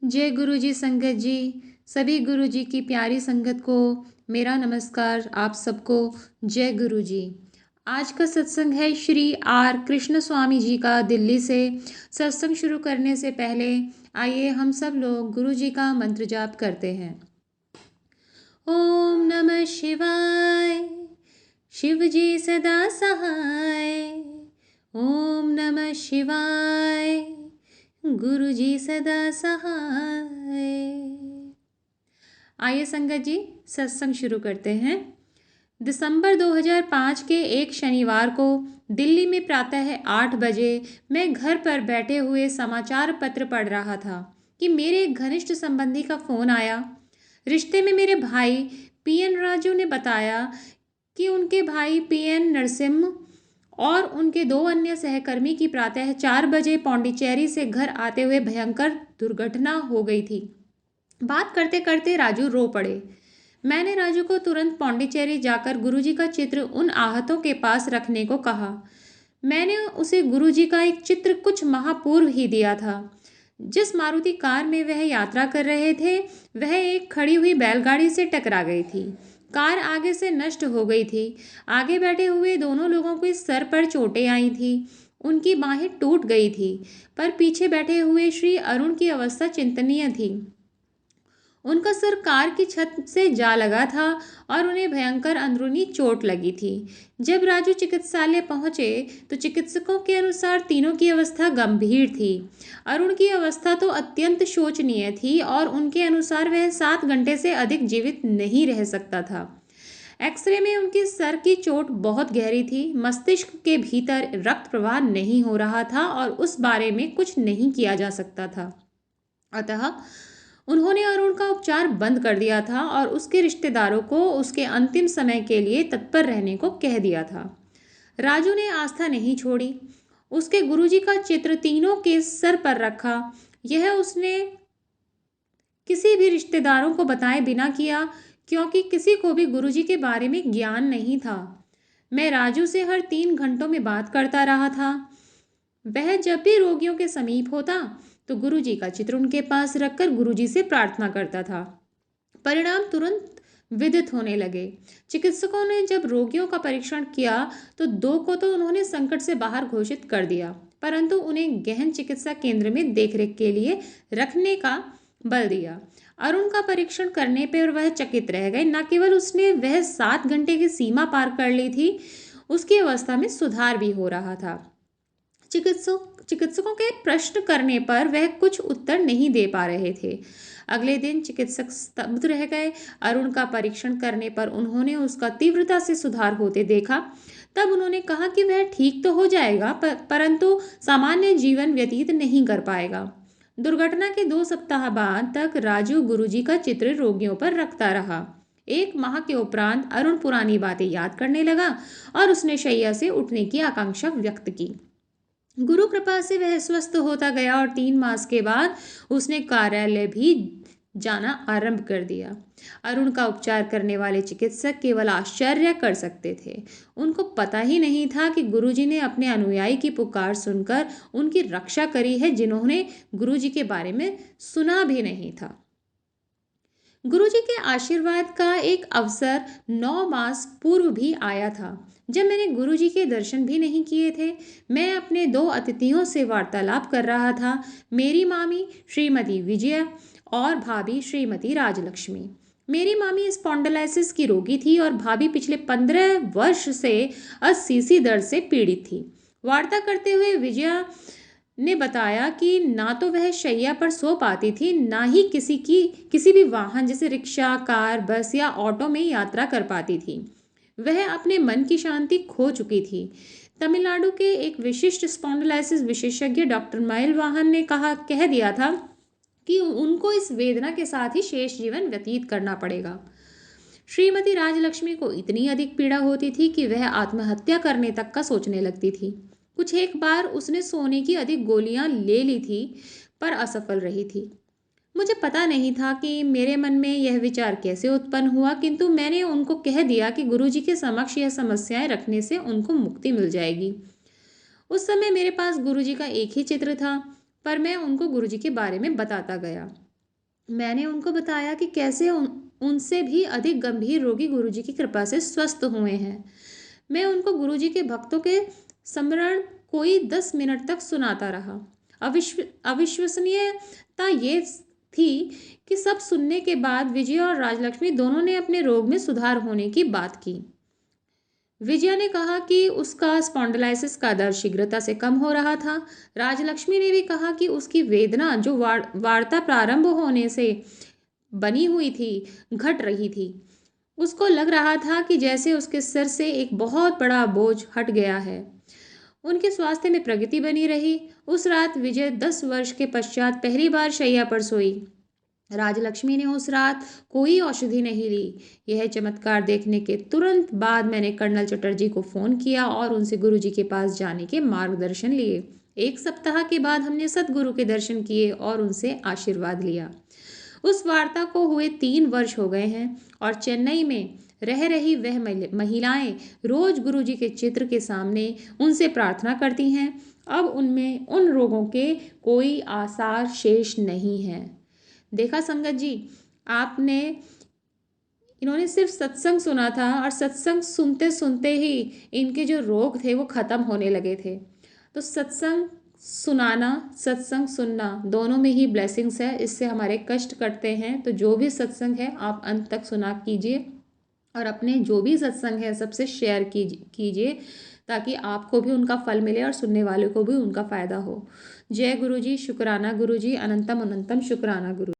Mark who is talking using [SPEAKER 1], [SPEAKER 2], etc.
[SPEAKER 1] जय गुरु जी संगत जी। सभी गुरु जी की प्यारी संगत को मेरा नमस्कार। आप सबको जय गुरु जी। आज का सत्संग है श्री आर कृष्ण स्वामी जी का दिल्ली से। सत्संग शुरू करने से पहले आइए हम सब लोग गुरु जी का मंत्र जाप करते हैं। ओम नमः शिवाय, शिव जी सदा सहाय। ओम नमः शिवाय, गुरु जी सदा सहाय। आइए संगत जी सत्संग शुरू करते हैं। दिसंबर 2005 के एक शनिवार को दिल्ली में प्रातः 8 बजे मैं घर पर बैठे हुए समाचार पत्र पढ़ रहा था कि मेरे एक घनिष्ठ संबंधी का फोन आया। रिश्ते में मेरे भाई पीएन राजू ने बताया कि उनके भाई पीएन नरसिम्हा और उनके दो अन्य सहकर्मी की प्रातः 4 बजे पौंडीचेरी से घर आते हुए भयंकर दुर्घटना हो गई थी। बात करते करते राजू रो पड़े। मैंने राजू को तुरंत पौंडीचेरी जाकर गुरुजी का चित्र उन आहतों के पास रखने को कहा। मैंने उसे गुरुजी का एक चित्र कुछ माह पूर्व ही दिया था। जिस मारुति कार में वह यात्रा कर रहे थे वह एक खड़ी हुई बैलगाड़ी से टकरा गई थी। कार आगे से नष्ट हो गई थी। आगे बैठे हुए दोनों लोगों को सर पर चोटें आई थी। उनकी बाहें टूट गई थी, पर पीछे बैठे हुए श्री अरुण की अवस्था चिंतनीय थी। उनका सर कार की छत से जा लगा था और उन्हें भयंकर अंदरूनी चोट लगी थी। जब राजू चिकित्सालय पहुंचे तो चिकित्सकों के अनुसार तीनों की अवस्था गंभीर थी। अरुण की अवस्था तो अत्यंत शोचनीय थी और उनके अनुसार वह 7 घंटे से अधिक जीवित नहीं रह सकता था। एक्सरे में उनकी सर की चोट बहुत गहरी थी। मस्तिष्क के भीतर रक्त प्रवाह नहीं हो रहा था और उस बारे में कुछ नहीं किया जा सकता था। अतः उन्होंने अरुण का उपचार बंद कर दिया था और उसके रिश्तेदारों को उसके अंतिम समय के लिए तत्पर रहने को कह दिया था। राजू ने आस्था नहीं छोड़ी। उसके गुरुजी का चित्र तीनों के सर पर रखा। यह उसने किसी भी रिश्तेदारों को बताए बिना किया, क्योंकि किसी को भी गुरुजी के बारे में ज्ञान नहीं था। मैं राजू से हर 3 घंटों में बात करता रहा था। वह जब भी रोगियों के समीप होता तो गुरुजी का चित्र उनके पास रखकर गुरुजी से प्रार्थना करता था। परिणाम तुरंत विदित होने लगे। चिकित्सकों ने जब रोगियों का परीक्षण किया तो 2 को तो उन्होंने संकट से बाहर घोषित कर दिया, परंतु उन्हें गहन चिकित्सा केंद्र में देखरेख के लिए रखने का बल दिया। अरुण का परीक्षण करने पर वह चकित रह गए। न केवल उसने वह 7 घंटे की सीमा पार कर ली थी, उसकी अवस्था में सुधार भी हो रहा था। चिकित्सकों के प्रश्न करने पर वह कुछ उत्तर नहीं दे पा रहे थे। अगले दिन चिकित्सक स्तब्ध रह गए। अरुण का परीक्षण करने पर उन्होंने उसका तीव्रता से सुधार होते देखा। तब उन्होंने कहा कि वह ठीक तो हो जाएगा, परंतु सामान्य जीवन व्यतीत नहीं कर पाएगा। दुर्घटना के 2 सप्ताह बाद तक राजू गुरुजी का चित्र रोगियों पर रखता रहा। 1 माह के उपरांत अरुण पुरानी बातें याद करने लगा और उसने शैया से उठने की आकांक्षा व्यक्त की। गुरु कृपा से वह स्वस्थ होता गया और 3 मास के बाद उसने कार्यालय भी जाना आरंभ कर दिया। अरुण का उपचार करने वाले चिकित्सक केवल आश्चर्य कर सकते थे। उनको पता ही नहीं था कि गुरुजी ने अपने अनुयायी की पुकार सुनकर उनकी रक्षा करी है, जिन्होंने गुरुजी के बारे में सुना भी नहीं था। गुरुजी के आशीर्वाद का एक अवसर 9 मास पूर्व भी आया था, जब मैंने गुरुजी के दर्शन भी नहीं किए थे। मैं अपने 2 अतिथियों से वार्तालाप कर रहा था, मेरी मामी श्रीमती विजया और भाभी श्रीमती राजलक्ष्मी। मेरी मामी स्पॉन्डिलाइसिस की रोगी थी और भाभी पिछले 15 वर्ष से असीसी दर्द से पीड़ित थी। वार्ता करते हुए विजया ने बताया कि ना तो वह शैया पर सो पाती थी, ना ही किसी भी वाहन जैसे रिक्शा, कार, बस या ऑटो में यात्रा कर पाती थी। वह अपने मन की शांति खो चुकी थी। तमिलनाडु के एक विशिष्ट स्पॉन्डिलाइसिस विशेषज्ञ डॉक्टर मयल वाहन ने कह दिया था कि उनको इस वेदना के साथ ही शेष जीवन व्यतीत करना पड़ेगा। श्रीमती राजलक्ष्मी को इतनी अधिक पीड़ा होती थी कि वह आत्महत्या करने तक का सोचने लगती थी। कुछ एक बार उसने सोने की अधिक गोलियां ले ली थी, पर असफल रही थी। मुझे पता नहीं था कि मेरे मन में यह विचार कैसे उत्पन्न हुआ, किंतु मैंने उनको कह दिया कि गुरुजी के समक्ष यह समस्याएं रखने से उनको मुक्ति मिल जाएगी। उस समय मेरे पास गुरुजी का एक ही चित्र था, पर मैं उनको गुरुजी के बारे में बताता गया। मैंने उनको बताया कि कैसे उनसे भी अधिक गंभीर रोगी गुरुजी की कृपा से स्वस्थ हुए हैं। मैं उनको गुरुजी के भक्तों के स्मरण कोई 10 मिनट तक सुनाता रहा। अविश्वसनीयता ये थी कि सब सुनने के बाद विजय और राजलक्ष्मी दोनों ने अपने रोग में सुधार होने की बात की। विजया ने कहा कि उसका स्पॉन्डिलाइसिस का दर्द शीघ्रता से कम हो रहा था। राजलक्ष्मी ने भी कहा कि उसकी वेदना जो वार्ता प्रारंभ होने से बनी हुई थी, घट रही थी। उसको लग रहा था कि जैसे उसके सिर से एक बहुत बड़ा बोझ हट गया है। उनके स्वास्थ्य में प्रगति बनी रही। उस रात विजय 10 वर्ष के पश्चात पहली बार शैया पर सोई। राजलक्ष्मी ने उस रात कोई औषधि नहीं ली। यह चमत्कार देखने के तुरंत बाद मैंने कर्नल चटर्जी को फ़ोन किया और उनसे गुरुजी के पास जाने के मार्गदर्शन लिए। 1 सप्ताह के बाद हमने सद्गुरु के दर्शन किए और उनसे आशीर्वाद लिया। उस वार्ता को हुए 3 वर्ष हो गए हैं और चेन्नई में रह रही वह महिलाएं रोज गुरुजी के चित्र के सामने उनसे प्रार्थना करती हैं। अब उनमें उन रोगों के कोई आसार शेष नहीं हैं। देखा संगत जी, आपने इन्होंने सिर्फ सत्संग सुना था और सत्संग सुनते सुनते ही इनके जो रोग थे वो ख़त्म होने लगे थे। तो सत्संग सुनाना, सत्संग सुनना दोनों में ही ब्लेसिंग्स है। इससे हमारे कष्ट कटते हैं। तो जो भी सत्संग है आप अंत तक सुना कीजिए और अपने जो भी सत्संग है सबसे शेयर कीजिए ताकि आपको भी उनका फल मिले और सुनने वाले को भी उनका फ़ायदा हो। जय गुरु जी, शुक्राना गुरु जी, अनंतम अनंतम शुक्राना गुरु।